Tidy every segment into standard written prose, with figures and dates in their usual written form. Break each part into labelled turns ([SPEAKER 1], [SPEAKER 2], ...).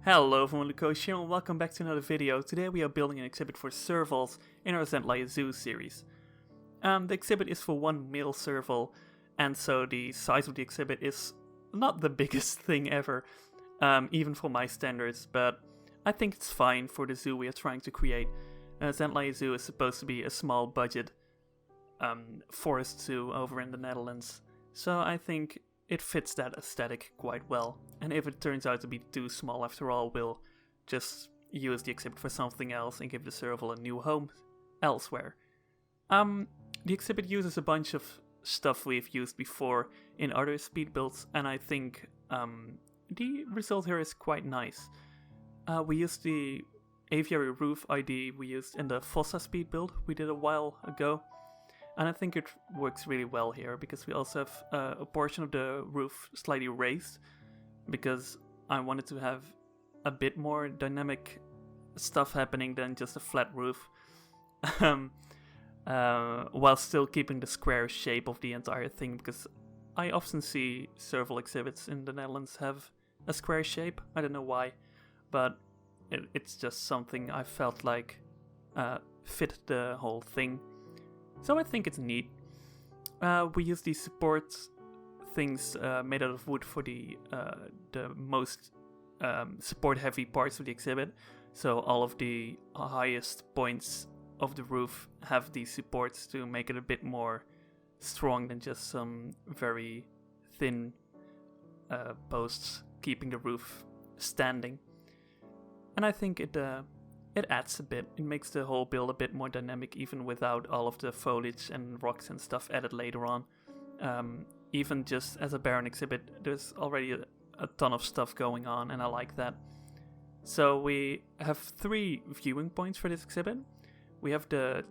[SPEAKER 1] Hello everyone, Lucoshi and welcome back to another video. Today we are building an exhibit for Servals in our Zandleij Zoo series. The exhibit is for one male Serval, and so the size of the exhibit is not the biggest thing ever, even for my standards, but I think it's fine for the zoo we are trying to create. Zandleij Zoo is supposed to be a small budget forest zoo over in the Netherlands, so I think it fits that aesthetic quite well, and if it turns out to be too small after all, we'll just use the exhibit for something else and give the Serval a new home elsewhere. The exhibit uses a bunch of stuff we've used before in other speed builds, and I think the result here is quite nice. We used the aviary roof ID we used in the Fossa speed build we did a while ago. And I think it works really well here, because we also have a portion of the roof slightly raised, because I wanted to have a bit more dynamic stuff happening than just a flat roof, while still keeping the square shape of the entire thing, because I often see Serval exhibits in the Netherlands have a square shape. I don't know why, but it's just something I felt like fit the whole thing. So I think it's neat. We use these support things made out of wood for the most support-heavy parts of the exhibit. So all of the highest points of the roof have these supports to make it a bit more strong than just some very thin posts keeping the roof standing. And I think it adds a bit. It makes the whole build a bit more dynamic, even without all of the foliage and rocks and stuff added later on. Even just as a barren exhibit, there's already a ton of stuff going on, and I like that. So we have 3 viewing points for this exhibit. We have the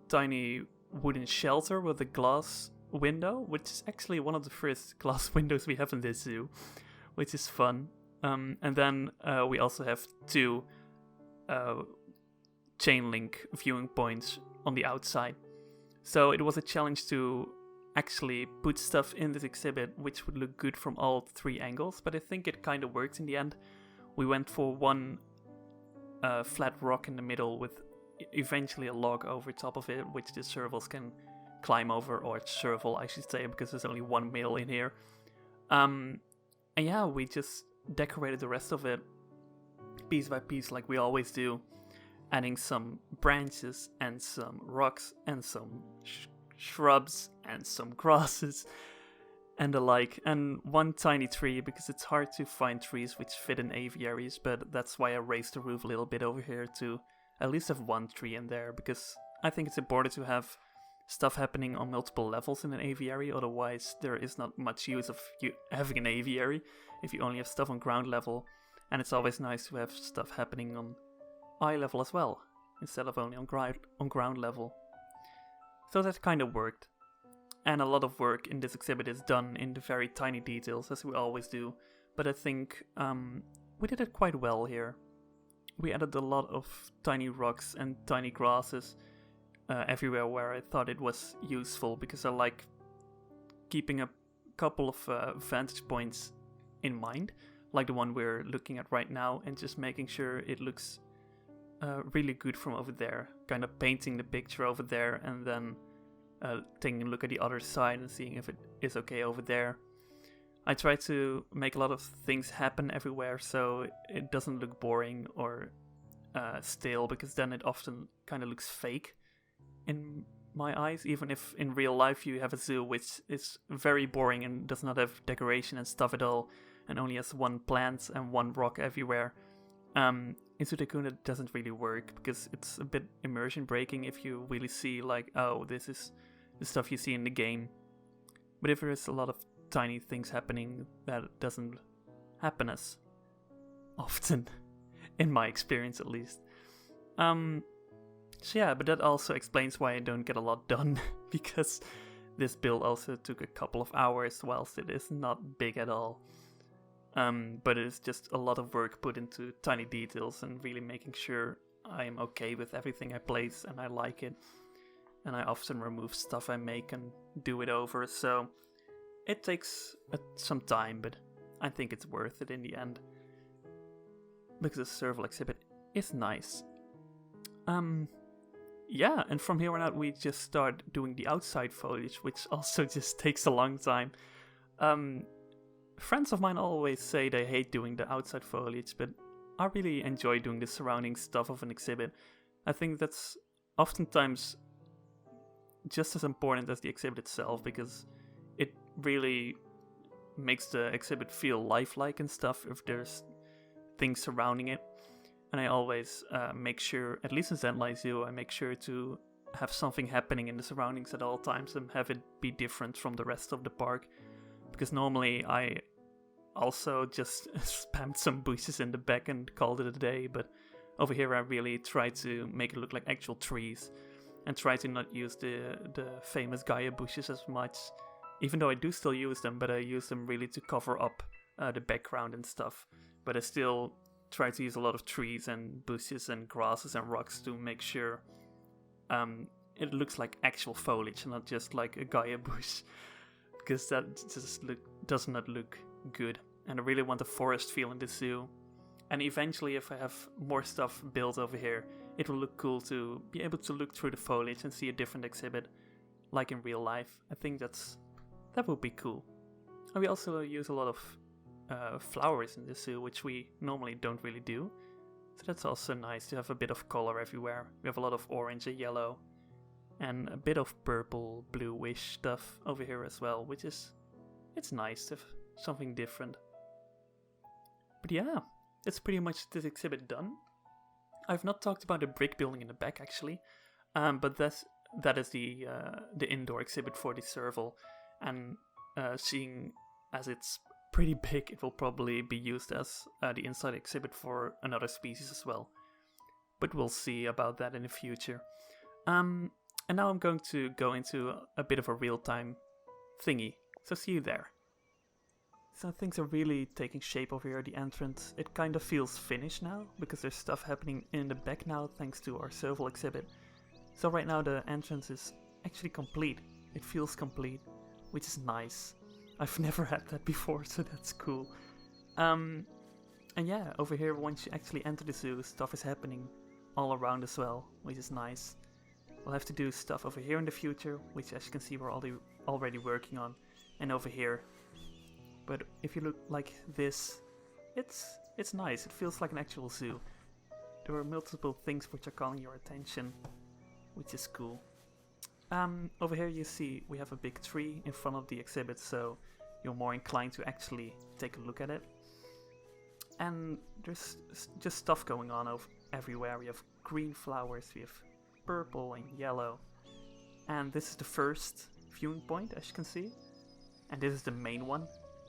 [SPEAKER 1] tiny wooden shelter with a glass window, which is actually one of the first glass windows we have in this zoo, which is fun. And then we also have 2 chain link viewing points on the outside. So it was a challenge to actually put stuff in this exhibit which would look good from all 3 angles, but I think it kind of worked in the end. We went for one flat rock in the middle with eventually a log over top of it, which the Servals can climb over, or Serval I should say, because there's only one male in here. And yeah, we just decorated the rest of it piece by piece like we always do, adding some branches and some rocks and some shrubs and some grasses and the like, and one tiny tree, because it's hard to find trees which fit in aviaries, but that's why I raised the roof a little bit over here to at least have one tree in there, because I think it's important to have stuff happening on multiple levels in an aviary, otherwise there is not much use of you having an aviary if you only have stuff on ground level. And it's always nice to have stuff happening on eye level as well, instead of only on ground level. So that kind of worked. And a lot of work in this exhibit is done in the very tiny details, as we always do. But I think we did it quite well here. We added a lot of tiny rocks and tiny grasses everywhere where I thought it was useful, because I like keeping a couple of vantage points in mind, like the one we're looking at right now, and just making sure it looks really good from over there. Kind of painting the picture over there, and then taking a look at the other side and seeing if it is okay over there. I try to make a lot of things happen everywhere, so it doesn't look boring or stale, because then it often kind of looks fake in my eyes, even if in real life you have a zoo which is very boring and does not have decoration and stuff at all, and only has one plant and one rock everywhere. In Zoo Tycoon it doesn't really work, because it's a bit immersion breaking if you really see like, oh, this is the stuff you see in the game. But if there's a lot of tiny things happening, that doesn't happen as often, in my experience at least. So yeah, but that also explains why I don't get a lot done, because this build also took a couple of hours, whilst it is not big at all. But it's just a lot of work put into tiny details and really making sure I am okay with everything I place and I like it. And I often remove stuff I make and do it over, so it takes some time, but I think it's worth it in the end. because the Serval exhibit is nice. Yeah, and from here on out we just start doing the outside foliage, which also just takes a long time. Friends of mine always say they hate doing the outside foliage, but I really enjoy doing the surrounding stuff of an exhibit. I think that's oftentimes just as important as the exhibit itself, because it really makes the exhibit feel lifelike and stuff if there's things surrounding it. And I always make sure, at least in Zandleij Zoo, I make sure to have something happening in the surroundings at all times and have it be different from the rest of the park. Because normally I also just spammed some bushes in the back and called it a day, but over here I really try to make it look like actual trees and try to not use the famous Gaia bushes as much, even though I do still use them, but I use them really to cover up the background and stuff. But I still try to use a lot of trees and bushes and grasses and rocks to make sure it looks like actual foliage and not just like a Gaia bush, because that just does not look good. And I really want a forest feel in the zoo. And eventually, if I have more stuff built over here, it will look cool to be able to look through the foliage and see a different exhibit, like in real life. I think that would be cool. And we also use a lot of flowers in the zoo, which we normally don't really do. So that's also nice to have a bit of color everywhere. We have a lot of orange and yellow, and a bit of purple, bluish stuff over here as well, which is, it's nice to have something different. But yeah, that's pretty much this exhibit done. I've not talked about the brick building in the back actually, but that is the indoor exhibit for the Serval, and seeing as it's pretty big, it will probably be used as the inside exhibit for another species as well. But we'll see about that in the future. And now I'm going to go into a bit of a real-time thingy, so see you there. So things are really taking shape over here at the entrance. It kind of feels finished now, because there's stuff happening in the back now thanks to our Serval exhibit. So right now the entrance is actually complete. It feels complete, which is nice. I've never had that before, so that's cool. And yeah, over here once you actually enter the zoo, stuff is happening all around as well, which is nice. We'll have to do stuff over here in the future, which as you can see we're already working on, and over here. But if you look like this, it's nice. It feels like an actual zoo. There are multiple things which are calling your attention, which is cool. Over here you see we have a big tree in front of the exhibit, so you're more inclined to actually take a look at it. And there's just stuff going on everywhere. We have green flowers, we have purple and yellow. And this is the first viewing point, as you can see. And this is the main one,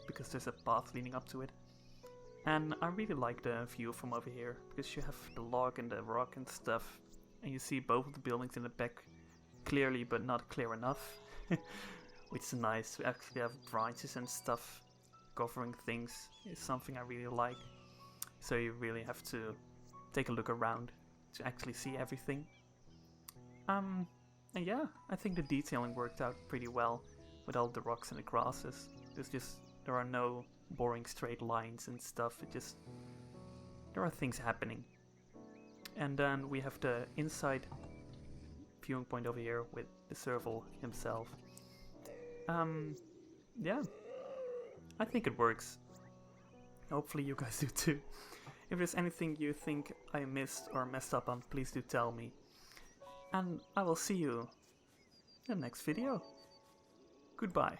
[SPEAKER 1] because there's a path leading up to it. And I really like the view from over here, because you have the log and the rock and stuff, and you see both of the buildings in the back clearly, but not clear enough, which is nice. To actually have branches and stuff covering things is something I really like. So you really have to take a look around to actually see everything. And yeah, I think the detailing worked out pretty well with all the rocks and the grasses. There are no boring straight lines and stuff. There are things happening. And then we have the inside viewing point over here with the Serval himself. Yeah, I think it works. Hopefully you guys do too. If there's anything you think I missed or messed up on, please do tell me. And I will see you in the next video. Goodbye.